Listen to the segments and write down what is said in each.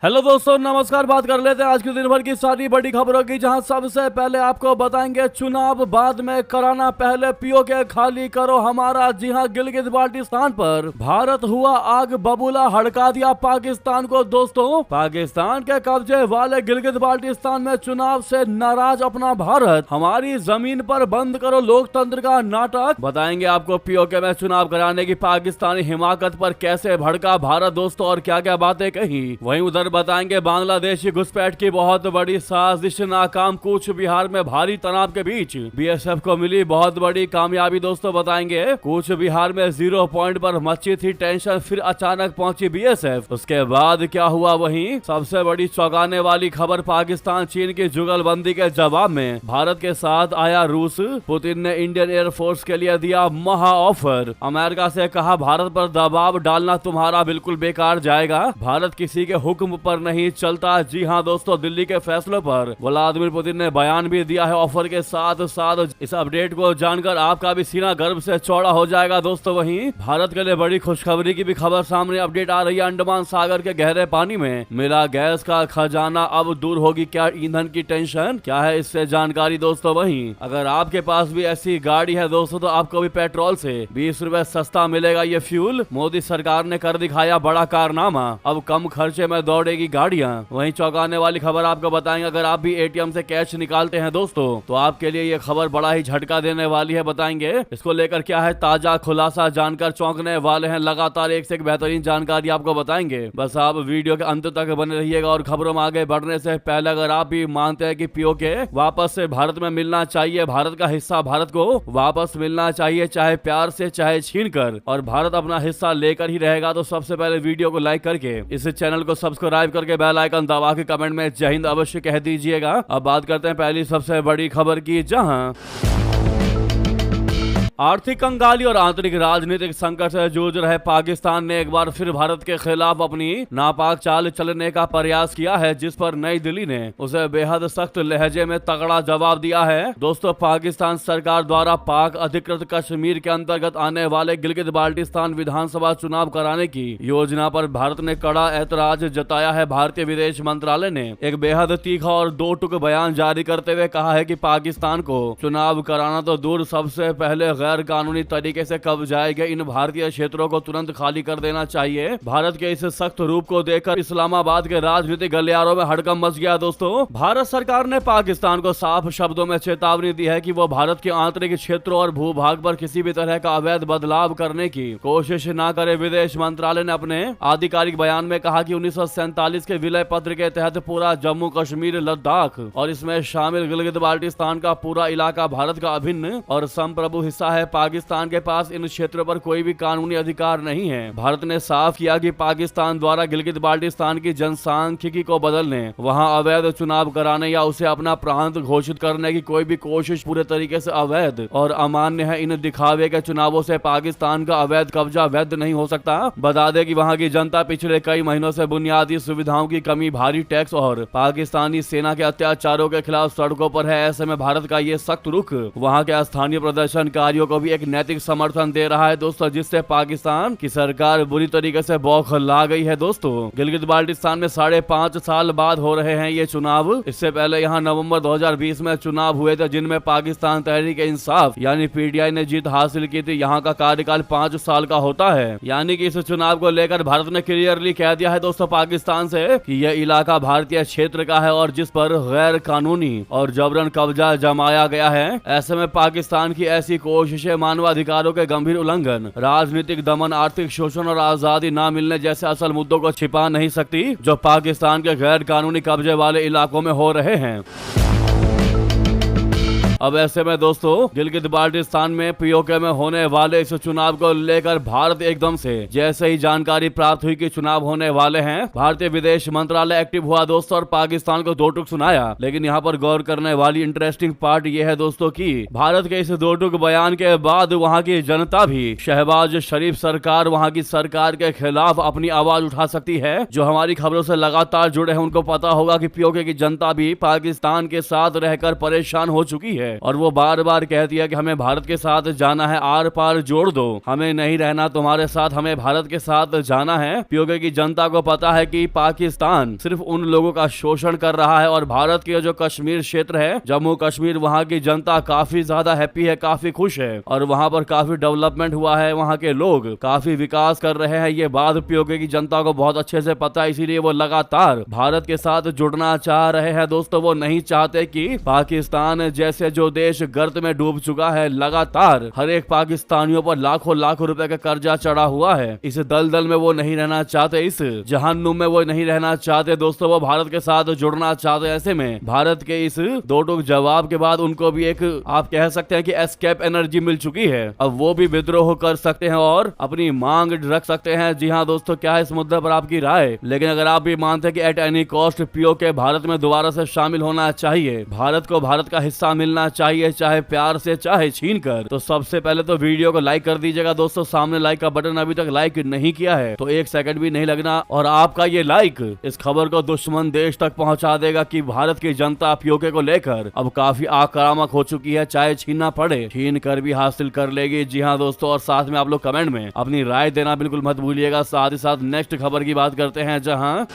Hello दोस्तों, नमस्कार। बात कर लेते हैं आज के दिन भर की सारी बड़ी खबरों की, जहां सबसे पहले आपको बताएंगे चुनाव बाद में कराना, पहले पीओके खाली करो हमारा। जी हां, गिलगित बाल्टिस्तान पर भारत हुआ आग बबूला, हड़का दिया पाकिस्तान को। दोस्तों, पाकिस्तान के कब्जे वाले गिलगित बाल्टिस्तान में चुनाव से नाराज अपना भारत, हमारी जमीन पर बंद करो लोकतंत्र का नाटक। बताएंगे आपको पीओके में चुनाव कराने की पाकिस्तानी हिमाकत पर कैसे भड़का भारत दोस्तों, और क्या क्या बातें कही। वहीं उधर बताएंगे बांग्लादेश की घुसपैठ की बहुत बड़ी साजिश नाकाम, कूच बिहार में भारी तनाव के बीच बीएसएफ को मिली बहुत बड़ी कामयाबी। दोस्तों बताएंगे कूच बिहार में 0 पॉइंट पर मची थी टेंशन, फिर अचानक पहुंची बीएसएफ, उसके बाद क्या हुआ। वहीं सबसे बड़ी चौंकाने वाली खबर, पाकिस्तान चीन की जुगलबंदी के जवाब में भारत के साथ आया रूस। पुतिन ने इंडियन एयरफोर्स के लिए दिया महा ऑफर, अमेरिका से कहा भारत पर दबाव डालना तुम्हारा बिल्कुल बेकार जाएगा, भारत किसी के हुक्म पर नहीं चलता। जी हां दोस्तों, दिल्ली के फैसलों पर व्लादिमीर पुतिन ने बयान भी दिया है। ऑफर के साथ साथ इस अपडेट को जानकर आपका भी सीना गर्व से चौड़ा हो जाएगा। दोस्तों वहीं भारत के लिए बड़ी खुशखबरी की भी खबर सामने अपडेट आ रही है। अंडमान सागर के गहरे पानी में मिला गैस का खजाना, अब दूर होगी क्या ईंधन की टेंशन, क्या है इससे जानकारी। दोस्तों वहीं अगर आपके पास भी ऐसी गाड़ी है दोस्तों, तो आपको भी पेट्रोल से 20 रुपए सस्ता मिलेगा ये फ्यूल। मोदी सरकार ने कर दिखाया बड़ा कारनामा, अब कम खर्चे में दौड़ेगी गाड़ियां। वहीं चौंकाने वाली खबर आपको बताएंगे, अगर आप भी एटीएम से कैश निकालते हैं दोस्तों, तो आपके लिए ये खबर बड़ा ही झटका देने वाली है। बताएंगे इसको लेकर क्या है ताजा खुलासा, जानकर चौंकने वाले हैं। लगातार एक से एक बेहतरीन जानकारी आपको बताएंगे, बस आप वीडियो के अंत तक बने रहिएगा। और खबरों में आगे बढ़ने से पहले अगर आप भी मानते हैं कि पीओके वापस से भारत में मिलना चाहिए, भारत का हिस्सा भारत को वापस मिलना चाहिए, चाहे प्यार से चाहे छीन कर, और भारत अपना हिस्सा लेकर ही रहेगा, तो सबसे पहले वीडियो को लाइक करके इस चैनल को सब्सक्राइब करके बेल आइकन दबा के कमेंट में जय हिंद अवश्य कह दीजिएगा। अब बात करते हैं पहली सबसे बड़ी खबर की, जहां आर्थिक कंगाली और आंतरिक राजनीतिक संकट से जूझ रहे पाकिस्तान ने एक बार फिर भारत के खिलाफ अपनी नापाक चाल चलने का प्रयास किया है, जिस पर नई दिल्ली ने उसे बेहद सख्त लहजे में तगड़ा जवाब दिया है। दोस्तों, पाकिस्तान सरकार द्वारा पाक अधिकृत कश्मीर के अंतर्गत आने वाले गिलगित बाल्टिस्तान विधानसभा चुनाव कराने की योजना पर भारत ने कड़ा ऐतराज जताया है। भारतीय विदेश मंत्रालय ने एक बेहद तीखा और दो टुक बयान जारी करते हुए कहा है कि पाकिस्तान को चुनाव कराना तो दूर, सबसे पहले गैर कानूनी तरीके से कब्जाए गए इन भारतीय क्षेत्रों को तुरंत खाली कर देना चाहिए। भारत के इस सख्त रूप को देखकर इस्लामाबाद के राजनीतिक गलियारों में हड़कंप मच गया। दोस्तों, भारत सरकार ने पाकिस्तान को साफ शब्दों में चेतावनी दी है कि वो भारत के आंतरिक क्षेत्रों और भूभाग पर किसी भी तरह का अवैध बदलाव करने की कोशिश न करे। विदेश मंत्रालय ने अपने आधिकारिक बयान में कहा कि 1947 के विलय पत्र के तहत पूरा जम्मू कश्मीर, लद्दाख और इसमें शामिल गिलगित बाल्टिस्तान का पूरा इलाका भारत का अभिन्न और संप्रभु हिस्सा है। पाकिस्तान के पास इन क्षेत्रों पर कोई भी कानूनी अधिकार नहीं है। भारत ने साफ किया कि पाकिस्तान द्वारा गिलगित बाल्टिस्तान की जनसांख्यिकी को बदलने, वहां अवैध चुनाव कराने या उसे अपना प्रांत घोषित करने की कोई भी कोशिश पूरे तरीके से अवैध और अमान्य है। इन दिखावे के चुनावों से पाकिस्तान का अवैध कब्जा वैध नहीं हो सकता। बता दें कि वहां की जनता पिछले कई महीनों से बुनियादी सुविधाओं की कमी, भारी टैक्स और पाकिस्तानी सेना के अत्याचारों के खिलाफ सड़कों पर है। ऐसे में भारत का ये सख्त रुख वहां के स्थानीय प्रदर्शनकारियों को भी एक नैतिक समर्थन दे रहा है दोस्तों, जिससे पाकिस्तान की सरकार बुरी तरीके से बौखला गई है। दोस्तों, गिलगित बाल्टिस्तान में 5.5 साल बाद हो रहे हैं ये चुनाव। इससे पहले यहाँ नवंबर 2020 में चुनाव हुए थे, जिनमें पाकिस्तान तहरीक इंसाफ यानी पीटीआई ने जीत हासिल की थी। यहाँ का कार्यकाल 5 साल का होता है, यानी कि इस चुनाव को लेकर भारत ने क्लियरली कह दिया है दोस्तों पाकिस्तान से कि यह इलाका भारतीय क्षेत्र का है और जिस पर गैर कानूनी और जबरन कब्जा जमाया गया है। ऐसे में पाकिस्तान की ऐसी कोशिशें मानवाधिकारों के गंभीर उल्लंघन, राजनीतिक दमन, आर्थिक शोषण और आजादी न मिलने जैसे असल मुद्दों को छिपा नहीं सकती, जो पाकिस्तान के गैर कानूनी कब्जे वाले इलाकों में हो रहे हैं। अब ऐसे में दोस्तों, गिलगित बाल्टिस्तान में पीओके में होने वाले इस चुनाव को लेकर भारत एकदम से जैसे ही जानकारी प्राप्त हुई कि चुनाव होने वाले हैं, भारतीय विदेश मंत्रालय एक्टिव हुआ दोस्तों और पाकिस्तान को दो टुक सुनाया। लेकिन यहाँ पर गौर करने वाली इंटरेस्टिंग पार्ट ये है दोस्तों कि भारत के इस दो टुक बयान के बाद वहाँ की जनता भी शहबाज शरीफ सरकार, वहाँ की सरकार के खिलाफ अपनी आवाज उठा सकती है। जो हमारी खबरों से लगातार जुड़े हैं उनको पता होगा कि पीओके की जनता भी पाकिस्तान के साथ रहकर परेशान हो चुकी है। है और वो बार बार कहती है कि हमें भारत के साथ जाना है, आर पार जोड़ दो, हमें नहीं रहना तुम्हारे साथ, हमें भारत के साथ जाना है। पीओके की जनता को पता है कि पाकिस्तान सिर्फ उन लोगों का शोषण कर रहा है और भारत के जो कश्मीर क्षेत्र है, जम्मू कश्मीर, वहाँ की जनता काफी ज्यादा हैप्पी है, काफी खुश है और वहाँ पर काफी डेवलपमेंट हुआ है, वहाँ के लोग काफी विकास कर रहे हैं। ये बात पीओके की जनता को बहुत अच्छे से पता है, इसीलिए वो लगातार भारत के साथ जुड़ना चाह रहे हैं। दोस्तों, वो नहीं चाहते कि पाकिस्तान जैसे जो देश गर्त में डूब चुका है, लगातार हर एक पाकिस्तानियों पर लाखों लाखों रुपए का कर्जा चढ़ा हुआ है, इस दलदल में वो नहीं रहना चाहते, इस जहन्नुम में वो नहीं रहना चाहते। दोस्तों, वो भारत के साथ जुड़ना चाहते। ऐसे में भारत के इस दो टूक जवाब के बाद उनको भी एक, आप कह सकते हैं कि एस्केप एनर्जी मिल चुकी है। अब वो भी विद्रोह कर सकते हैं और अपनी मांग रख सकते हैं। जी हाँ दोस्तों, क्या है इस मुद्दे पर आपकी राय? लेकिन अगर आप भी मानते हैं कि at any cost PoK Bharat में दोबारा से शामिल होना चाहिए, भारत को भारत का हिस्सा मिलना चाहिए, चाहे प्यार से चाहे छीन कर, तो सबसे पहले तो वीडियो को लाइक कर दीजिएगा। दोस्तों, सामने लाइक का बटन अभी तक लाइक नहीं किया है तो एक सेकंड भी नहीं लगना और आपका ये लाइक इस खबर को दुश्मन देश तक पहुंचा देगा कि भारत की जनता पीओके को लेकर अब काफी आक्रामक हो चुकी है, चाहे छीनना पड़े छीन कर भी हासिल कर लेगी। जी हाँ दोस्तों, और साथ में आप लोग कमेंट में अपनी राय देना बिल्कुल मत भूलिएगा। साथ ही साथ नेक्स्ट खबर की बात करते हैं, जहां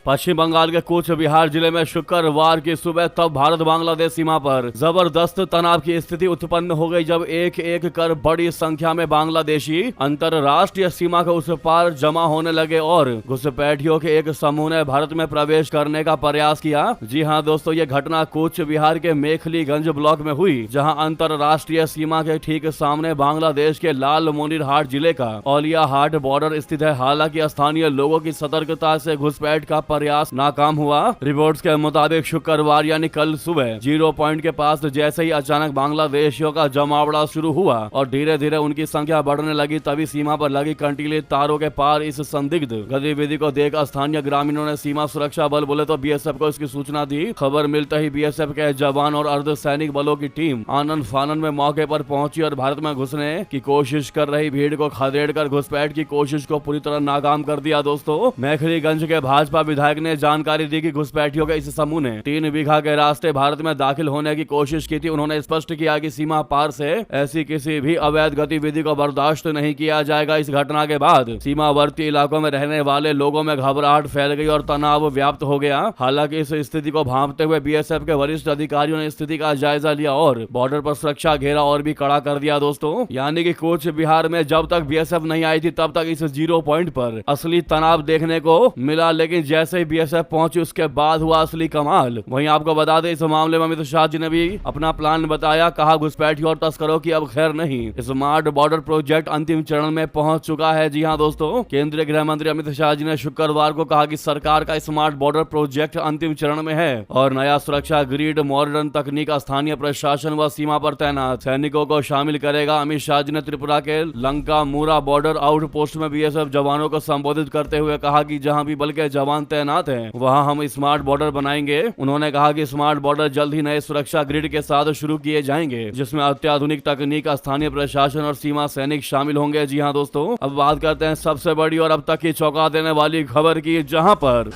पश्चिम बंगाल के कूच बिहार जिले में शुक्रवार की सुबह तब भारत बांग्लादेश सीमा पर जबरदस्त तनाव की स्थिति उत्पन्न हो गई, जब एक एक कर बड़ी संख्या में बांग्लादेशी अंतरराष्ट्रीय सीमा के उस पार जमा होने लगे और घुसपैठियों के एक समूह ने भारत में प्रवेश करने का प्रयास किया। जी हाँ दोस्तों, ये घटना कूच बिहार के मेखलीगंज ब्लॉक में हुई, जहाँ अंतरराष्ट्रीय सीमा के ठीक सामने बांग्लादेश के लाल मोनिरहाट जिले का औलिया हाट बॉर्डर स्थित है। हालांकि स्थानीय लोगों की सतर्कता से घुसपैठ का प्रयास नाकाम हुआ। रिपोर्ट्स के मुताबिक शुक्रवार यानी कल सुबह 0 पॉइंट के पास जैसे ही अचानक बांग्लादेशियों का जमावड़ा शुरू हुआ और धीरे धीरे उनकी संख्या बढ़ने लगी, तभी सीमा पर लगी कंटीले तारों के पार इस संदिग्ध गतिविधि को देख स्थानीय ग्रामीणों ने सीमा सुरक्षा बल बोले तो बीएसएफ को इसकी सूचना दी। खबर मिलते ही बीएसएफ के जवान और अर्धसैनिक बलों की टीम आनन फानन में मौके पर पहुंची और भारत में घुसने की कोशिश कर रही भीड़ को खदेड़ कर घुसपैठ की कोशिश को पूरी तरह नाकाम कर दिया। दोस्तों, मेखलीगंज के भाजपा विधायक ने जानकारी दी कि घुसपैठियों के इस समूह ने 3 बीघा के रास्ते भारत में दाखिल होने की कोशिश की थी। उन्होंने स्पष्ट किया कि सीमा पार से ऐसी किसी भी अवैध गतिविधि को बर्दाश्त नहीं किया जाएगा। इस घटना के बाद सीमावर्ती इलाकों में रहने वाले लोगों में घबराहट फैल गई और तनाव व्याप्त हो गया। हालांकि इस स्थिति को भांपते हुए बीएसएफ के वरिष्ठ अधिकारियों ने स्थिति का जायजा लिया और बॉर्डर पर सुरक्षा घेरा और भी कड़ा कर दिया। दोस्तों, यानी कि कूच बिहार में जब तक बीएसएफ नहीं आई थी तब तक इस 0 पॉइंट पर असली तनाव देखने को मिला, लेकिन जैसे ही बीएसएफ पहुंची उसके बाद हुआ असली कमाल। वहीं आपको बता दें, इस मामले में अमित शाह जी ने भी अपना प्लान बताया। कहा, घुसपैठियों और तस्करों की अब खैर नहीं, स्मार्ट बॉर्डर प्रोजेक्ट अंतिम चरण में पहुंच चुका है। जी हां दोस्तों, केंद्रीय गृह मंत्री अमित शाह जी ने शुक्रवार को कहा कि सरकार का स्मार्ट बॉर्डर प्रोजेक्ट अंतिम चरण में है और नया सुरक्षा ग्रिड मॉडर्न तकनीक स्थानीय प्रशासन व सीमा पर तैनात सैनिकों को शामिल करेगा। अमित शाह जी ने त्रिपुरा के लंका मूरा बॉर्डर आउट पोस्ट में बीएसएफ जवानों को संबोधित करते हुए कहा कि जहां भी बल के जवान तैनात हैं वहां हम स्मार्ट बॉर्डर बनाएंगे। उन्होंने कहा कि स्मार्ट बॉर्डर जल्द ही नए सुरक्षा ग्रिड के साथ शुरू किए जाएंगे, जिसमें अत्याधुनिक तकनीक, स्थानीय प्रशासन और सीमा सैनिक शामिल होंगे। जी हां दोस्तों, अब बात करते हैं सबसे बड़ी और अब तक की चौंका देने वाली खबर की, जहां पर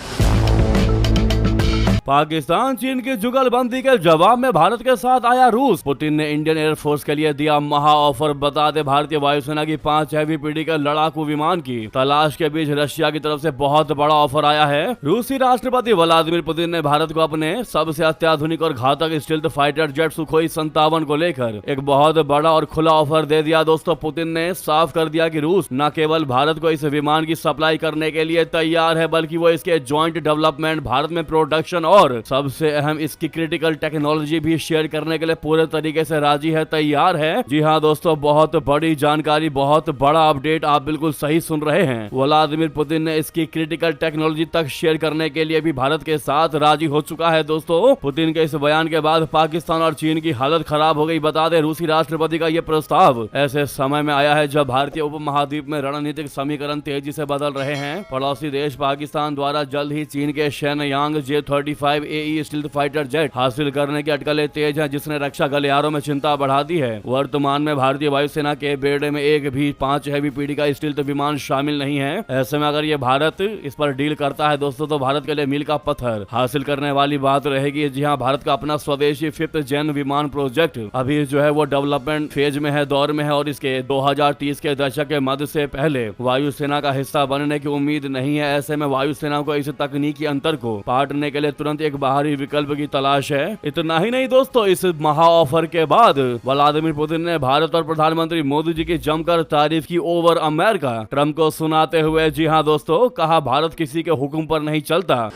पाकिस्तान चीन की जुगलबंदी के जवाब में भारत के साथ आया रूस। पुतिन ने इंडियन एयरफोर्स के लिए दिया महा ऑफर। बता दे, भारतीय वायुसेना की 5 हैवी पीढ़ी के लड़ाकू विमान की तलाश के बीच रशिया की तरफ से बहुत बड़ा ऑफर आया है। रूसी राष्ट्रपति व्लादिमीर पुतिन ने भारत को अपने सबसे अत्याधुनिक और घातक स्टील्थ फाइटर जेट सुखोई 57 को लेकर एक बहुत बड़ा और खुला ऑफर दे दिया। दोस्तों, पुतिन ने साफ कर दिया कि रूस न केवल भारत को इस विमान की सप्लाई करने के लिए तैयार है, बल्कि वो इसके ज्वाइंट डेवलपमेंट, भारत में प्रोडक्शन और सबसे अहम इसकी क्रिटिकल टेक्नोलॉजी भी शेयर करने के लिए पूरे तरीके से राजी है, तैयार है। जी हाँ दोस्तों, बहुत बड़ी जानकारी, बहुत बड़ा अपडेट, आप बिल्कुल सही सुन रहे हैं। व्लादिमीर पुतिन ने इसकी क्रिटिकल टेक्नोलॉजी तक शेयर करने के लिए भी भारत के साथ राजी हो चुका है। दोस्तों, पुतिन के इस बयान के बाद पाकिस्तान और चीन की हालत खराब हो गई। बता दें, रूसी राष्ट्रपति का यह प्रस्ताव ऐसे समय में आया है जब भारतीय उपमहाद्वीप में रणनीतिक समीकरण तेजी से बदल रहे हैं। पड़ोसी देश पाकिस्तान द्वारा जल्द ही चीन के Shenyang J-35 F-35 AE stealth fighter jet हासिल करने की अटकलें तेज हैं, जिसने रक्षा गलियारों में चिंता बढ़ा दी है। वर्तमान में भारतीय वायुसेना के बेड़े में एक भी 5 हैवी पीडी का स्टील्थ विमान शामिल नहीं है। ऐसे में अगर ये भारत इस पर डील करता है दोस्तों, तो भारत के लिए मील का पत्थर हासिल करने वाली बात रहेगी। जी हाँ, भारत का अपना स्वदेशी 5th जेन विमान प्रोजेक्ट अभी जो है वो डेवलपमेंट फेज में है, दौर में है, और इसके 2030 के दशक के मध्य से पहले वायुसेना का हिस्सा बनने की उम्मीद नहीं है। ऐसे में वायुसेना को इस तकनीकी अंतर को पाटने के लिए तुरंत एक बाहरी विकल्प की तलाश है। इतना ही नहीं दोस्तों, इस महा ऑफर के बाद व्लादिमीर पुतिन ने भारत और प्रधानमंत्री मोदी जी की जमकर तारीफ की ओवर अमेरिका। ट्रंप को सुनाते हुए जी हाँ दोस्तों, कहा भारत किसी के हुक्म पर नहीं चलता।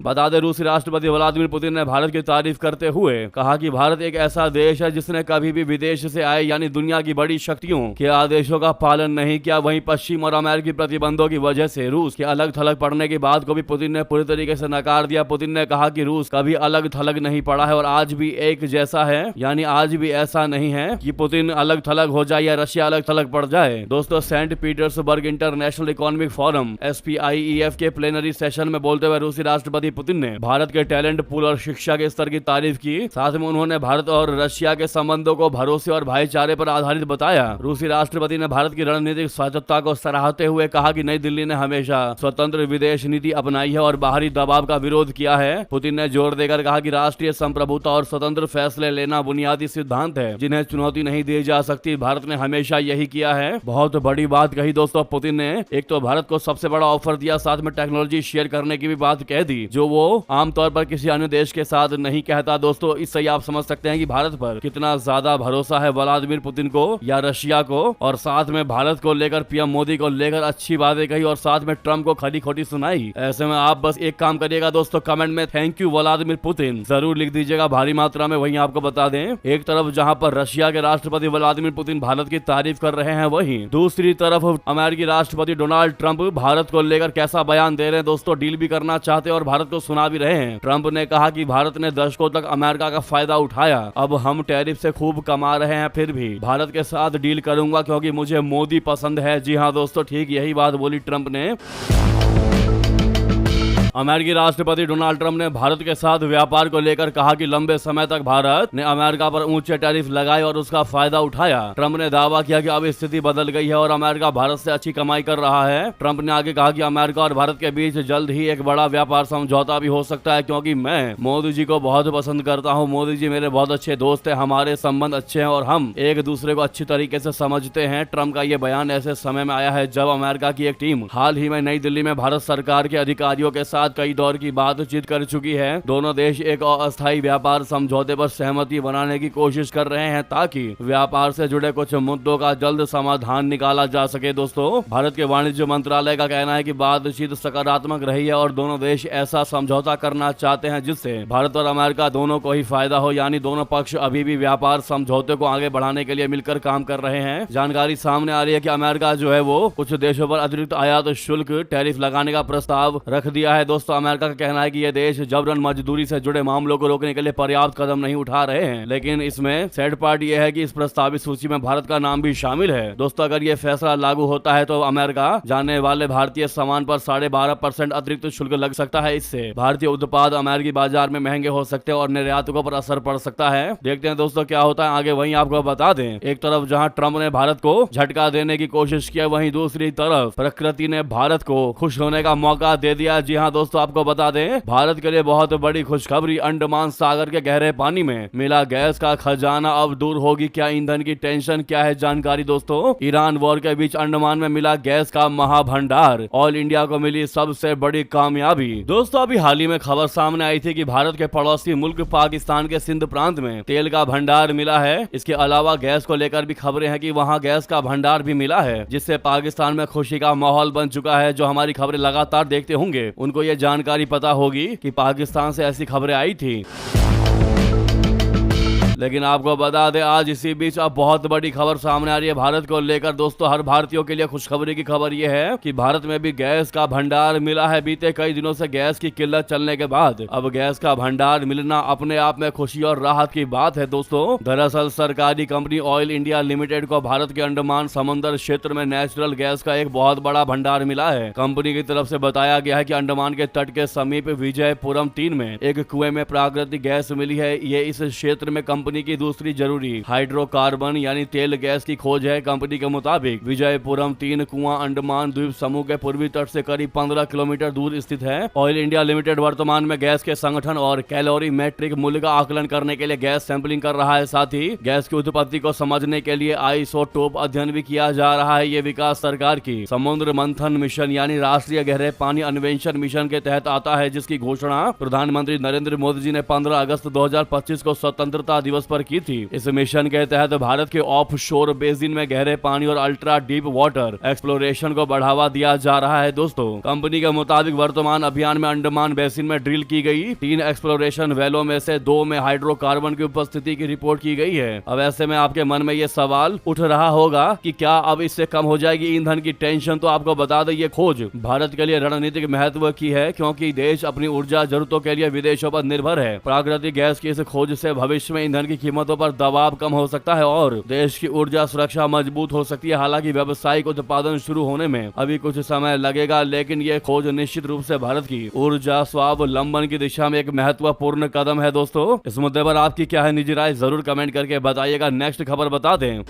बता दें, रूसी राष्ट्रपति व्लादिमीर पुतिन ने भारत की तारीफ करते हुए कहा कि भारत एक ऐसा देश है जिसने कभी भी विदेश से आए यानी दुनिया की बड़ी शक्तियों के आदेशों का पालन नहीं किया। वहीं पश्चिम और अमेरिकी प्रतिबंधों की वजह से रूस के अलग थलग पड़ने की बात को भी पुतिन ने पूरी तरीके से नकार दिया। पुतिन ने कहा कि रूस कभी अलग थलग नहीं पड़ा है और आज भी एक जैसा है, यानी आज भी ऐसा नहीं है कि पुतिन अलग थलग हो जाए या रशिया अलग थलग पड़ जाए। दोस्तों, Saint Petersburg International Economic Forum SPIEF के प्लेनरी सेशन में बोलते हुए रूसी राष्ट्रपति पुतिन ने भारत के टैलेंट पूल और शिक्षा के स्तर की तारीफ की। साथ में उन्होंने भारत और रशिया के संबंधों को भरोसे और भाईचारे पर आधारित बताया। रूसी राष्ट्रपति ने भारत की रणनीतिक स्वायत्तता को सराहते हुए कहा कि नई दिल्ली ने हमेशा स्वतंत्र विदेश नीति अपनाई है और बाहरी दबाव का विरोध किया है। पुतिन ने जोर देकर कहा कि राष्ट्रीय संप्रभुता और स्वतंत्र फैसले लेना बुनियादी सिद्धांत है जिन्हें चुनौती नहीं दी जा सकती। भारत ने हमेशा यही किया है। बहुत बड़ी बात कही दोस्तों पुतिन ने। एक तो भारत को सबसे बड़ा ऑफर दिया, साथ में टेक्नोलॉजी शेयर करने की भी बात कह दी, जो वो आमतौर पर किसी अन्य देश के साथ नहीं कहता। दोस्तों, इससे आप समझ सकते हैं कि भारत पर कितना ज्यादा भरोसा है व्लादिमीर पुतिन को या रशिया को। और साथ में भारत को लेकर पीएम मोदी को लेकर अच्छी बातें कही और साथ में ट्रंप को खरी खोटी सुनाई। ऐसे में आप बस एक काम करिएगा दोस्तों, कमेंट में थैंक यू व्लादिमीर पुतिन जरूर लिख दीजिएगा भारी मात्रा में। वहीं आपको बता दें, एक तरफ जहां पर रशिया के राष्ट्रपति व्लादिमीर पुतिन भारत की तारीफ कर रहे हैं, वहीं दूसरी तरफ अमेरिकी राष्ट्रपति डोनाल्ड ट्रंप भारत को लेकर कैसा बयान दे रहे हैं दोस्तों। डील भी करना चाहते हैं और भारत को सुना भी रहे हैं। ट्रंप ने कहा कि भारत ने दशकों तक अमेरिका का फायदा उठाया, अब हम टैरिफ से खूब कमा रहे हैं, फिर भी भारत के साथ डील करूंगा क्योंकि मुझे मोदी पसंद है। जी हाँ दोस्तों, ठीक यही बात बोली ट्रंप ने। अमेरिकी राष्ट्रपति डोनाल्ड ट्रंप ने भारत के साथ व्यापार को लेकर कहा कि लंबे समय तक भारत ने अमेरिका पर ऊंचे टैरिफ लगाए और उसका फायदा उठाया। ट्रंप ने दावा किया कि अब स्थिति बदल गई है और अमेरिका भारत से अच्छी कमाई कर रहा है। ट्रंप ने आगे कहा कि अमेरिका और भारत के बीच जल्द ही एक बड़ा व्यापार समझौता भी हो सकता है, क्योंकि मैं मोदी जी को बहुत पसंद करता हूँ। मोदी जी मेरे बहुत अच्छे दोस्त हैं, हमारे संबंध अच्छे हैं और हम एक दूसरे को अच्छी तरीके से समझते हैं। ट्रंप का ये बयान ऐसे समय में आया है जब अमेरिका की एक टीम हाल ही में नई दिल्ली में भारत सरकार के अधिकारियों के साथ कई दौर की बातचीत कर चुकी है। दोनों देश एक अस्थायी व्यापार समझौते पर सहमति बनाने की कोशिश कर रहे हैं ताकि व्यापार से जुड़े कुछ मुद्दों का जल्द समाधान निकाला जा सके। दोस्तों, भारत के वाणिज्य मंत्रालय का कहना है कि बातचीत सकारात्मक रही है और दोनों देश ऐसा समझौता करना चाहते हैं जिससे भारत और अमेरिका दोनों को ही फायदा हो, यानी दोनों पक्ष अभी भी व्यापार समझौते को आगे बढ़ाने के लिए मिलकर काम कर रहे हैं। जानकारी सामने आ रही है कि अमेरिका जो है वो कुछ देशों पर अतिरिक्त आयात शुल्क टैरिफ लगाने का प्रस्ताव रख दिया है। दोस्तों, अमेरिका का कहना है कि ये देश जबरन मजदूरी से जुड़े मामलों को रोकने के लिए पर्याप्त कदम नहीं उठा रहे हैं, लेकिन इसमें सैड पार्ट ये है कि इस प्रस्तावित सूची में भारत का नाम भी शामिल है। दोस्तों, अगर ये फैसला लागू होता है तो अमेरिका जाने वाले भारतीय सामान पर 12.5% अतिरिक्त शुल्क लग सकता है। इससे भारतीय उत्पाद अमेरिकी बाजार में महंगे हो सकते हैं और निर्यातकों पर असर पड़ सकता है। देखते हैं दोस्तों क्या होता है आगे। वहीं आपको बता दें, एक तरफ जहां ट्रंप ने भारत को झटका देने की कोशिश की, वहीं दूसरी तरफ प्रकृति ने भारत को खुश होने का मौका दे दिया। जी हाँ दोस्तों, आपको बता दें, भारत के लिए बहुत बड़ी खुशखबरी। अंडमान सागर के गहरे पानी में मिला गैस का खजाना, अब दूर होगी क्या ईंधन की टेंशन। क्या है जानकारी दोस्तों, ईरान वॉर के बीच अंडमान में मिला गैस का महाभंडार, ऑल इंडिया को मिली सबसे बड़ी कामयाबी। दोस्तों, अभी हाल ही में खबर सामने आई थी कि भारत के पड़ोसी मुल्क पाकिस्तान के सिंध प्रांत में तेल का भंडार मिला है। इसके अलावा गैस को लेकर भी खबरें हैं कि वहां गैस का भंडार भी मिला है, जिससे पाकिस्तान में खुशी का माहौल बन चुका है। जो हमारी खबरें लगातार देखते होंगे उनको ये जानकारी पता होगी कि पाकिस्तान से ऐसी खबरें आई थी। लेकिन आपको बता दें आज इसी बीच अब बहुत बड़ी खबर सामने आ रही है भारत को लेकर। दोस्तों हर भारतीयों के लिए खुशखबरी की खबर यह है कि भारत में भी गैस का भंडार मिला है। बीते कई दिनों से गैस की किल्लत चलने के बाद अब गैस का भंडार मिलना अपने आप में खुशी और राहत की बात है। दोस्तों दरअसल सरकारी कंपनी ऑयल इंडिया लिमिटेड को भारत के अंडमान समंदर क्षेत्र में नेचुरल गैस का एक बहुत बड़ा भंडार मिला है। कंपनी की तरफ से बताया गया है कि अंडमान के तट के समीप विजयपुरम 3 में एक कुएं में प्राकृतिक गैस मिली है। ये इस क्षेत्र में कंपनी की दूसरी जरूरी हाइड्रोकार्बन यानी तेल गैस की खोज है। कंपनी के मुताबिक विजयपुरम 3 कुआं अंडमान द्वीप समूह के पूर्वी तट से करीब 15 किलोमीटर दूर स्थित है। ऑयल इंडिया लिमिटेड वर्तमान में गैस के संगठन और कैलोरी मैट्रिक मूल्य का आकलन करने के लिए गैस सैंपलिंग कर रहा है। साथ ही गैस की उत्पत्ति को समझने के लिए आइसोटोप अध्ययन भी किया जा रहा है। ये विकास सरकार की समुद्र मंथन मिशन यानी राष्ट्रीय गहरे पानी अन्वेषण मिशन के तहत आता है, जिसकी घोषणा प्रधानमंत्री नरेंद्र मोदी जी ने 15 अगस्त 2025 को स्वतंत्रता दिवस पर की थी। इस मिशन के तहत भारत के ऑफ शोर बेसिन में गहरे पानी और अल्ट्रा डीप वाटर एक्सप्लोरेशन को बढ़ावा दिया जा रहा है। दोस्तों कंपनी के मुताबिक वर्तमान अभियान में अंडमान बेसिन में ड्रिल की गई 3 एक्सप्लोरेशन वेलों में से 2 में हाइड्रोकार्बन की उपस्थिति की रिपोर्ट की गई है। अब ऐसे में आपके मन में ये सवाल उठ रहा होगा कि क्या अब इससे कम हो जाएगी ईंधन की टेंशन। तो आपको बता दें ये खोज भारत के लिए रणनीतिक महत्व की है, क्योंकि देश अपनी ऊर्जा जरूरतों के लिए विदेशों पर निर्भर है। प्राकृतिक गैस की इस खोज से भविष्य में ईंधन की कीमतों पर दबाव कम हो सकता है और देश की ऊर्जा सुरक्षा मजबूत हो सकती है। हालांकि व्यावसायिक उत्पादन शुरू होने में अभी कुछ समय लगेगा, लेकिन ये खोज निश्चित रूप से भारत की ऊर्जा स्वावलंबन की दिशा में एक महत्वपूर्ण कदम है। दोस्तों इस मुद्दे पर आपकी क्या है निजी राय, जरूर कमेंट करके बताइएगा। नेक्स्ट खबर बता दें,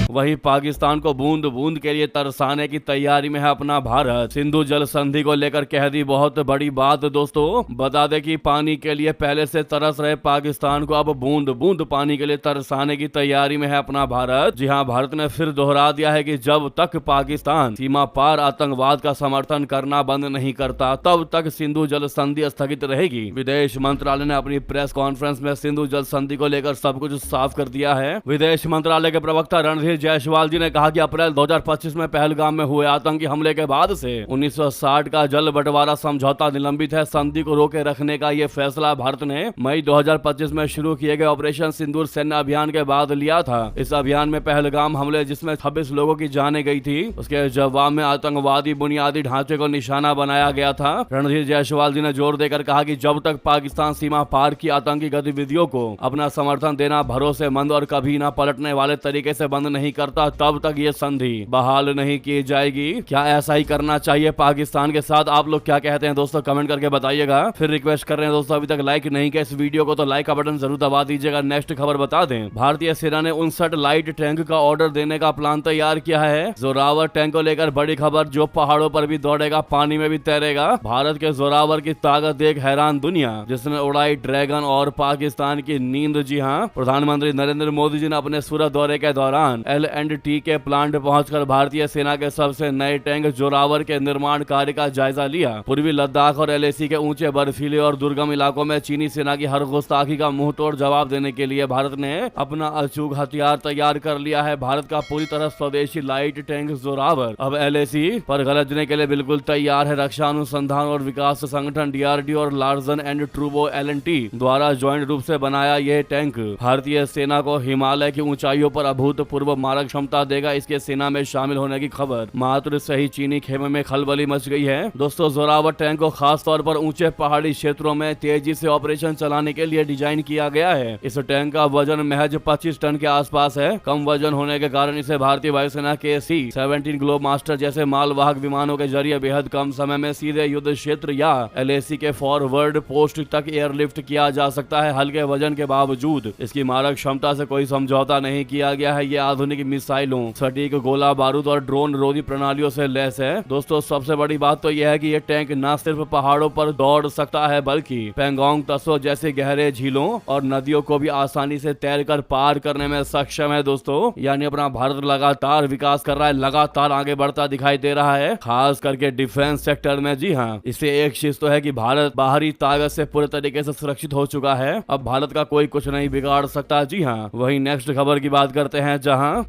वहीं पाकिस्तान को बूंद बूंद के लिए तरसाने की तैयारी में है अपना भारत। सिंधु जल संधि को लेकर कह दी बहुत बड़ी बात। दोस्तों बता दें कि पानी के लिए पहले से तरस रहे पाकिस्तान को अब बूंद बूंद पानी के लिए तरसाने की तैयारी में है अपना भारत। जी हां, भारत ने फिर दोहरा दिया है कि जब तक पाकिस्तान सीमा पार आतंकवाद का समर्थन करना बंद नहीं करता तब तक सिंधु जल संधि स्थगित रहेगी। विदेश मंत्रालय ने अपनी प्रेस कॉन्फ्रेंस में सिंधु जल संधि को लेकर सब कुछ साफ कर दिया है। विदेश मंत्रालय के प्रवक्ता रणधीर जायसवाल जी ने कहा कि अप्रैल 2025 में पहलगाम में हुए आतंकी हमले के बाद से 1960 का जल बंटवारा समझौता निलंबित है। संधि को रोके रखने का ये फैसला भारत ने मई 2025 में शुरू किए गए ऑपरेशन सिंदूर सैन्य अभियान के बाद लिया था। इस अभियान में पहलगाम हमले जिसमें 26 लोगों की जानें गई थी, उसके जवाब में आतंकवादी बुनियादी ढांचे को निशाना बनाया गया था। रणधीर जायसवाल जी ने जोर देकर कहा कि जब तक पाकिस्तान सीमा पार की आतंकी गतिविधियों को अपना समर्थन देना भरोसेमंद और कभी न पलटने वाले तरीके से बंद नहीं करता तब तक ये संधि बहाल नहीं की जाएगी। क्या ऐसा ही करना चाहिए पाकिस्तान के साथ? आप लोग क्या कहते हैं दोस्तों, कमेंट करके बताइएगा। फिर रिक्वेस्ट कर रहे हैं दोस्तों, अभी तक लाइक नहीं किया इस वीडियो को तो लाइक का बटन जरूर दबा दीजिएगा। नेक्स्ट खबर बता दें, भारतीय सेना ने 59 लाइट टैंक का ऑर्डर देने का प्लान तैयार किया है। जोरावर टैंक को लेकर बड़ी खबर, जो पहाड़ों पर भी दौड़ेगा पानी में भी तैरेगा। भारत के जोरावर की ताकत देख हैरान दुनिया, जिसने उड़ाई ड्रैगन और पाकिस्तान की नींद। जी हाँ, प्रधानमंत्री नरेंद्र मोदी जी ने अपने सूरत दौरे के दौरान L&T के प्लांट पहुंचकर भारतीय सेना के सबसे नए टैंक जोरावर के निर्माण कार्य का जायजा लिया। पूर्वी लद्दाख और LAC के ऊंचे बर्फीले और दुर्गम इलाकों में चीनी सेना की हर गुस्ताखी का मुंह तोड़ जवाब देने के लिए भारत ने अपना अचूक हथियार तैयार कर लिया है। भारत का पूरी तरह स्वदेशी लाइट टैंक जोरावर अब LAC पर गरजने के लिए बिल्कुल तैयार है। रक्षा अनुसंधान और विकास संगठन DRDO और लार्सन एंड ट्रूबो L&T द्वारा ज्वाइंट रूप से बनाया यह टैंक भारतीय सेना को हिमालय की ऊंचाइयों पर अभूतपूर्व मारक क्षमता देगा। इसके सेना में शामिल होने की खबर मात्र सही चीनी खेमे में खलबली मच गई है। दोस्तों जोरावर टैंक को खास तौर पर ऊंचे पहाड़ी क्षेत्रों में तेजी से ऑपरेशन चलाने के लिए डिजाइन किया गया है। इस टैंक का वजन महज 25 टन के आसपास है। कम वजन होने के कारण इसे भारतीय वायुसेना के C-17 ग्लोब मास्टर जैसे मालवाहक विमानों के जरिए बेहद कम समय में सीधे युद्ध क्षेत्र या LAC के फॉरवर्ड पोस्ट तक एयरलिफ्ट किया जा सकता है। हल्के वजन के बावजूद इसकी मारक क्षमता से कोई समझौता नहीं किया गया है। ये आधुनिक मिसाइलों, सटीक गोला बारूद और ड्रोन रोधी प्रणालियों से लैस है। दोस्तों सबसे बड़ी बात तो यह है कि ये टैंक न सिर्फ पहाड़ों पर दौड़ सकता है बल्कि पेंगोंग तसो जैसे गहरे झीलों और नदियों को भी आसानी से तैरकर पार करने में सक्षम है। दोस्तों यानी अपना भारत लगातार विकास कर रहा है, लगातार आगे बढ़ता दिखाई दे रहा है, खास करके डिफेंस सेक्टर में। जी हाँ, इससे एक चीज तो है कि भारत बाहरी ताकत से पूरे तरीके से सुरक्षित हो चुका है। अब भारत का कोई कुछ नहीं बिगाड़ सकता। जी हाँ, वही नेक्स्ट खबर की बात करते हैं, जहाँ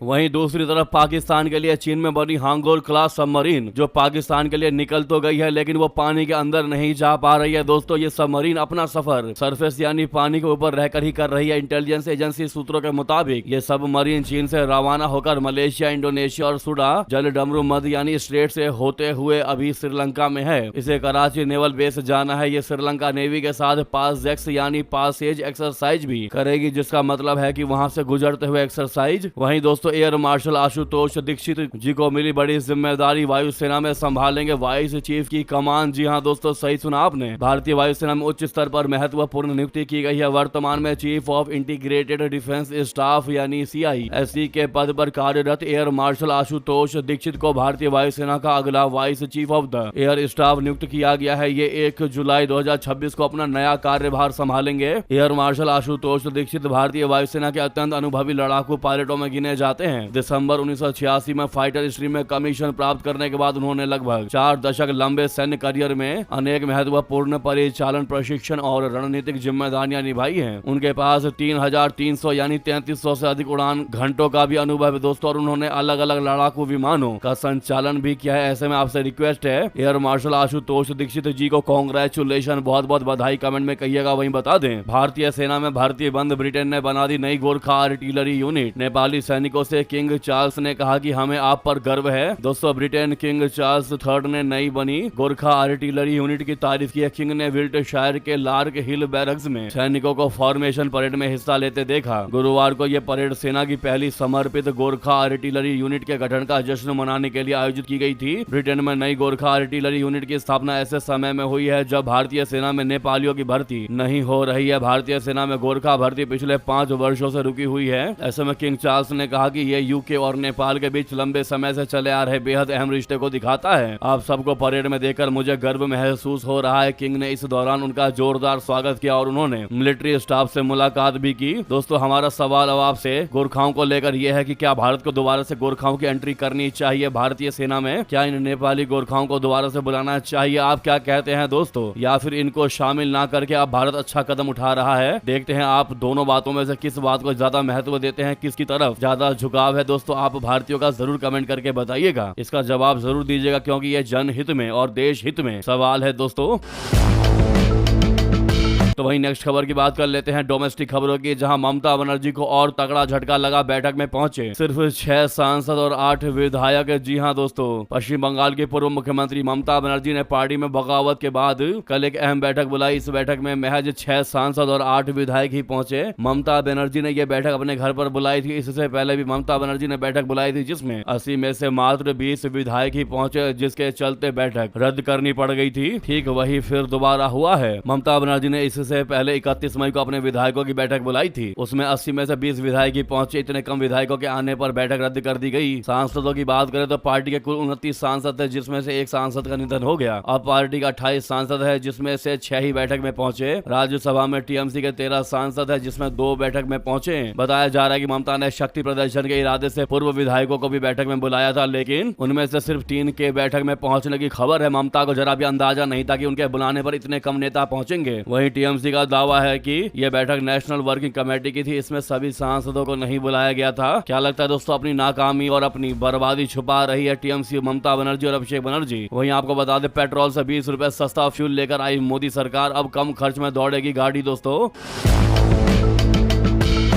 वहीं दूसरी तरफ पाकिस्तान के लिए चीन में बनी हांगोर क्लास सबमरीन जो पाकिस्तान के लिए निकल तो गई है लेकिन वो पानी के अंदर नहीं जा पा रही है। दोस्तों ये सबमरीन अपना सफर सरफेस यानी पानी के ऊपर रहकर ही कर रही है। इंटेलिजेंस एजेंसी सूत्रों के मुताबिक ये सबमरीन चीन से रवाना होकर मलेशिया, इंडोनेशिया और सुडा जल डमरू मध्य यानी स्ट्रेट से होते हुए अभी श्रीलंका में है। इसे कराची नेवल बेस जाना है। ये श्रीलंका नेवी के साथ पासजेक्स यानी पासेज एक्सरसाइज भी करेगी, जिसका मतलब है कि वहां से गुजरते हुए एक्सरसाइज। वहीं दोस्तों एयर मार्शल आशुतोष दीक्षित जी को मिली बड़ी जिम्मेदारी, वायुसेना में संभालेंगे वाइस चीफ की कमान। जी हाँ दोस्तों, सही सुना आपने। भारतीय वायुसेना में उच्च स्तर पर महत्वपूर्ण नियुक्ति की गई है। वर्तमान में chief of integrated defence staff यानी CISD के पद पर कार्यरत एयर मार्शल आशुतोष दीक्षित को भारतीय वायुसेना का अगला vice chief of the air staff नियुक्त किया गया है। ये 1 जुलाई 2026 को अपना नया कार्यभार संभालेंगे। एयर मार्शल आशुतोष दीक्षित भारतीय वायुसेना के अत्यंत अनुभवी लड़ाकू पायलटों में गिने जाते हैं। दिसंबर 1986 में फाइटर स्ट्रीम में कमीशन प्राप्त करने के बाद उन्होंने लगभग 4 दशक लंबे सैन्य करियर में अनेक महत्वपूर्ण परिचालन, प्रशिक्षण और रणनीतिक जिम्मेदारियां निभाई हैं। उनके पास 3300 यानी 3300 से अधिक उड़ान घंटों का भी अनुभव है दोस्तों, और उन्होंने अलग अलग लड़ाकू विमानों का संचालन भी किया है। ऐसे में आपसे रिक्वेस्ट है एयर मार्शल आशुतोष दीक्षित जी को कांग्रेचुलेशन, बहुत बहुत बधाई कमेंट में कहिएगा। वहीं बता दें भारतीय सेना में भर्ती बंद, ब्रिटेन ने बना दी नई गोरखा आर्टिलरी यूनिट। नेपाली सैनिकों से किंग चार्ल्स ने कहा कि हमें आप पर गर्व है। दोस्तों ब्रिटेन किंग चार्ल्स III ने नई बनी गोरखा आर्टिलरी यूनिट की तारीफ की है। किंग ने विल्टशायर के लार्क हिल बैरक्स में सैनिकों को फॉर्मेशन परेड में हिस्सा लेते देखा। गुरुवार को यह परेड सेना की पहली समर्पित गोरखा आर्टिलरी यूनिट के गठन का जश्न मनाने के लिए आयोजित की गई थी। ब्रिटेन में नई गोरखा आर्टिलरी यूनिट की स्थापना ऐसे समय में हुई है जब भारतीय सेना में नेपालियों की भर्ती नहीं हो रही है। भारतीय सेना में गोरखा भर्ती पिछले 5 वर्षों से रुकी हुई है। ऐसे में किंग चार्ल्स ने कहा कि ये UK और नेपाल के बीच लंबे समय से चले आ रहे बेहद अहम रिश्ते को दिखाता है। आप सबको परेड में देखकर मुझे गर्व महसूस हो रहा है। किंग ने इस दौरान उनका जोरदार स्वागत किया और उन्होंने मिलिट्री स्टाफ से मुलाकात भी की। दोस्तों हमारा सवाल अब आपसे गोरखाओं को लेकर यह है कि क्या भारत को दोबारा से गोरखाओं की एंट्री करनी चाहिए भारतीय सेना में? क्या इन नेपाली गोरखाओं को दोबारा से बुलाना चाहिए? आप क्या कहते हैं दोस्तों? या फिर इनको शामिल ना करके अब भारत अच्छा कदम उठा रहा है? देखते हैं आप दोनों बातों में से किस बात को ज्यादा महत्व देते हैं, किसकी तरफ ज्यादा झुकाव है। दोस्तों आप भारतीयों का जरूर कमेंट करके बताइएगा, इसका जवाब जरूर दीजिएगा क्योंकि ये जनहित में और देश हित में सवाल है दोस्तों। तो वहीं नेक्स्ट खबर की बात कर लेते हैं डोमेस्टिक खबरों की, जहां ममता बनर्जी को और तगड़ा झटका लगा। बैठक में पहुंचे सिर्फ 6 सांसद और 8 विधायक। जी हां दोस्तों, पश्चिम बंगाल की पूर्व मुख्यमंत्री ममता बनर्जी ने पार्टी में बगावत के बाद कल एक अहम बैठक बुलाई। इस बैठक में महज 6 सांसद और 8 विधायक ही पहुंचे। ममता बनर्जी ने यह बैठक अपने घर पर बुलाई थी। इससे पहले भी ममता बनर्जी ने बैठक बुलाई थी जिसमें 80 में से मात्र 20 विधायक ही पहुंचे, जिसके चलते बैठक रद्द करनी पड़ गई थी। ठीक वही फिर दोबारा हुआ है। ममता बनर्जी ने इससे पहले 31 मई को अपने विधायकों की बैठक बुलाई थी। उसमें 80 में से 20 विधायक ही पहुंचे। इतने कम विधायकों के आने पर बैठक रद्द कर दी गई। सांसदों की बात करें तो पार्टी के कुल 29 सांसद थे, जिसमें से 1 सांसद का निधन हो गया। अब पार्टी का 28 सांसद है, जिसमें से 6 ही बैठक में पहुंचे। राज्यसभा में TMC के 13 सांसद है, जिसमें 2 बैठक में पहुंचे। बताया जा रहा है कि ममता ने शक्ति प्रदर्शन के इरादे से पूर्व विधायकों को भी बैठक में बुलाया था, लेकिन उनमें से सिर्फ 3 के बैठक में पहुंचने की खबर है। ममता को जरा भी अंदाजा नहीं था कि उनके बुलाने पर इतने कम नेता पहुंचेंगे। वहीं TMC का दावा है कि यह बैठक नेशनल वर्किंग कमेटी की थी, इसमें सभी सांसदों को नहीं बुलाया गया था। क्या लगता है दोस्तों, अपनी नाकामी और अपनी बर्बादी छुपा रही है TMC, ममता बनर्जी और अभिषेक बनर्जी? वहीं आपको बता दें पेट्रोल से 20 रुपए सस्ता फ्यूल लेकर आई मोदी सरकार। अब कम खर्च में दौड़ेगी गाड़ी दोस्तों।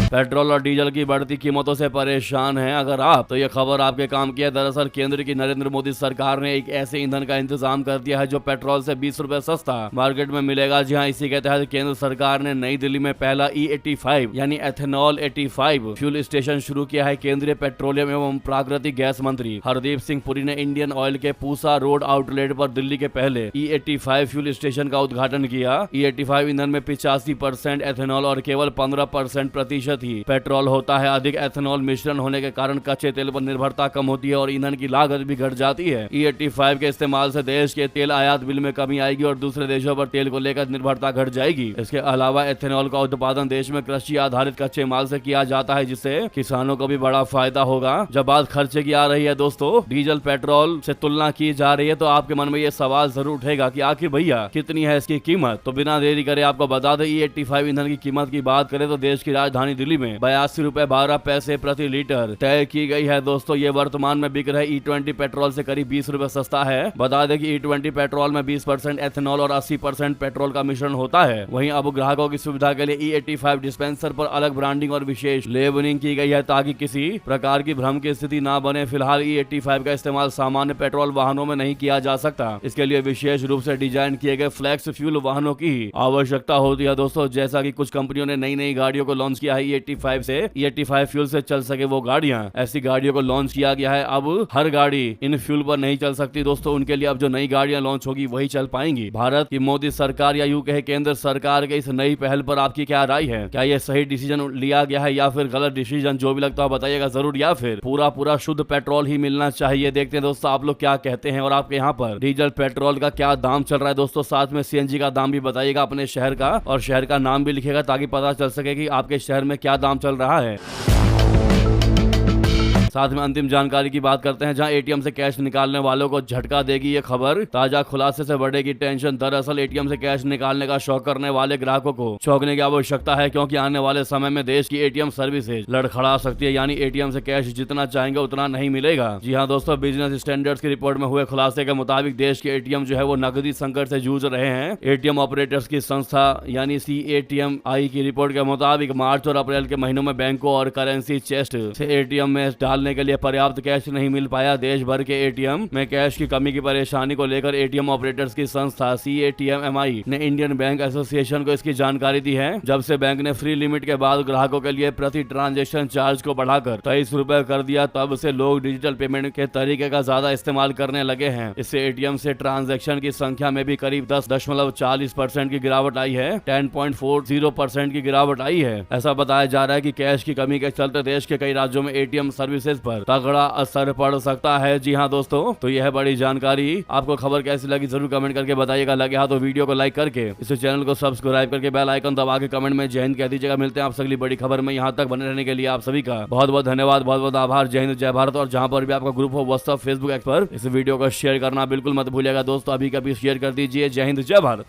पेट्रोल और डीजल की बढ़ती कीमतों से परेशान हैं अगर आप, तो ये खबर आपके काम की है। दरअसल केंद्र की नरेंद्र मोदी सरकार ने एक ऐसे ईंधन का इंतजाम कर दिया है जो पेट्रोल से 20 रुपए सस्ता मार्केट में मिलेगा। जी हाँ, इसी के तहत केंद्र सरकार ने नई दिल्ली में पहला E85 यानी एथेनॉल 85 फ्यूल स्टेशन शुरू किया है। केंद्रीय पेट्रोलियम एवं प्राकृतिक गैस मंत्री हरदीप सिंह पुरी ने इंडियन ऑयल के पूसा रोड आउटलेट पर दिल्ली के पहले E85 फ्यूल स्टेशन का उद्घाटन किया। E85 ईंधन में 85% एथेनॉल और केवल 15% प्रतिशत ही पेट्रोल होता है। अधिक एथेनॉल मिश्रण होने के कारण कच्चे तेल पर निर्भरता कम होती है और ईंधन की लागत भी घट जाती है। E85 के इस्तेमाल से देश के तेल आयात बिल में कमी आएगी और दूसरे देशों पर तेल को लेकर निर्भरता घट जाएगी। इसके अलावा एथेनॉल का उत्पादन देश में कृषि आधारित कच्चे माल से किया जाता है, जिससे किसानों को भी बड़ा फायदा होगा। जब बात खर्चे की आ रही है दोस्तों, डीजल पेट्रोल से तुलना की जा रही है, तो आपके मन में ये सवाल जरूर उठेगा कि आखिर भैया कितनी है इसकी कीमत। तो बिना देरी करे आपको बता दें, E85 ईंधन की कीमत की बात करें तो देश की राजधानी दिल्ली में 82.12 प्रति लीटर तय की गई है। दोस्तों ये वर्तमान में बिक रहे E20 पेट्रोल से करीब 20 रुपए सस्ता है। बता दें कि E20 पेट्रोल में 20% एथेनॉल और 80% पेट्रोल का मिश्रण होता है। वहीं अब ग्राहकों की सुविधा के लिए E85 डिस्पेंसर पर अलग ब्रांडिंग और विशेष लेबलिंग की गई है ताकि किसी प्रकार की भ्रम की स्थिति ना बने। फिलहाल E85 का इस्तेमाल सामान्य पेट्रोल वाहनों में नहीं किया जा सकता। इसके लिए विशेष रूप से डिजाइन किए गए फ्लेक्स फ्यूल वाहनों की आवश्यकता होती है। दोस्तों जैसा कि कुछ कंपनियों ने नई गाड़ियों को लॉन्च किया है E85 से, E85 फ्यूल से चल सके वो गाड़ियां, ऐसी गाड़ियों को लॉन्च किया गया है। अब हर गाड़ी इन फ्यूल पर नहीं चल सकती। दोस्तों उनके लिए अब जो नई गाड़ियां लॉन्च होगी वही चल पाएंगी। भारत की मोदी सरकार या यूं कहे केंद्र सरकार के इस नई पहल पर आपकी क्या राय है? क्या ये सही डिसीजन लिया गया है या फिर गलत डिसीजन? जो भी लगता है बताइएगा जरूर, या फिर पूरा शुद्ध पेट्रोल ही मिलना चाहिए। देखते हैं दोस्तों आप लोग क्या कहते हैं और आपके यहाँ पर डीजल पेट्रोल का क्या दाम चल रहा है। दोस्तों साथ में CNG का दाम भी बताइएगा अपने शहर का, और शहर का नाम भी लिखेगा ताकि पता चल सके कि आपके शहर में क्या दाम चल रहा है। साथ में अंतिम जानकारी की बात करते हैं, जहां ATM से कैश निकालने वालों को झटका देगी ये खबर। ताजा खुलासे से बढ़ेगी टेंशन। दरअसल ATM से कैश निकालने का शौक करने वाले ग्राहकों को चौंकने की आवश्यकता है, क्योंकि आने वाले समय में देश की ATM सर्विसेज लड़खड़ा सकती है। यानी ATM से कैश जितना चाहेंगे उतना नहीं मिलेगा। जी हाँ दोस्तों, बिजनेस स्टैंडर्ड्स की रिपोर्ट में हुए खुलासे के मुताबिक देश के ATM जो है वो नकदी संकट से जूझ रहे हैं। ATM ऑपरेटर्स की संस्था यानी CATMI की रिपोर्ट के मुताबिक मार्च और अप्रैल के महीनों में बैंकों और करेंसी चेस्ट से ATM में डालने के लिए पर्याप्त कैश नहीं मिल पाया। देश भर के ATM में कैश की कमी की परेशानी को लेकर ATM ऑपरेटर्स की संस्था CATMI ने इंडियन बैंक एसोसिएशन को इसकी जानकारी दी है। जब से बैंक ने फ्री लिमिट के बाद ग्राहकों के लिए प्रति ट्रांजैक्शन चार्ज को बढ़ाकर 23 रुपए कर दिया, तब से लोग डिजिटल पेमेंट के तरीके का ज्यादा इस्तेमाल करने लगे हैं। इससे ATM से ट्रांजैक्शन की संख्या में भी करीब 10.40% की गिरावट आई है। 10.40% की गिरावट आई है। ऐसा बताया जा रहा है कि कैश की कमी के चलते देश के कई राज्यों में ATM सर्विसेज पर तगड़ा असर पड़ सकता है। जी हाँ दोस्तों, तो यह है बड़ी जानकारी। आपको खबर कैसी लगी जरूर कमेंट करके बताइएगा। लगे हाँ तो वीडियो को लाइक करके इस चैनल को सब्सक्राइब करके बेल आइकन दबा के कमेंट में जय हिंद कह दीजिएगा। मिलते हैं आप अगली बड़ी खबर में। यहाँ तक बने रहने के लिए आप सभी का बहुत बहुत धन्यवाद, बहुत बहुत आभार। जय हिंद जय भारत। और जहाँ पर भी आपका ग्रुप हो व्हाट्सएप, फेसबुक, एक्स पर इस वीडियो को शेयर करना बिल्कुल मत भूलिएगा दोस्तों। अभी कभी शेयर कर दीजिए। जय हिंद जय भारत।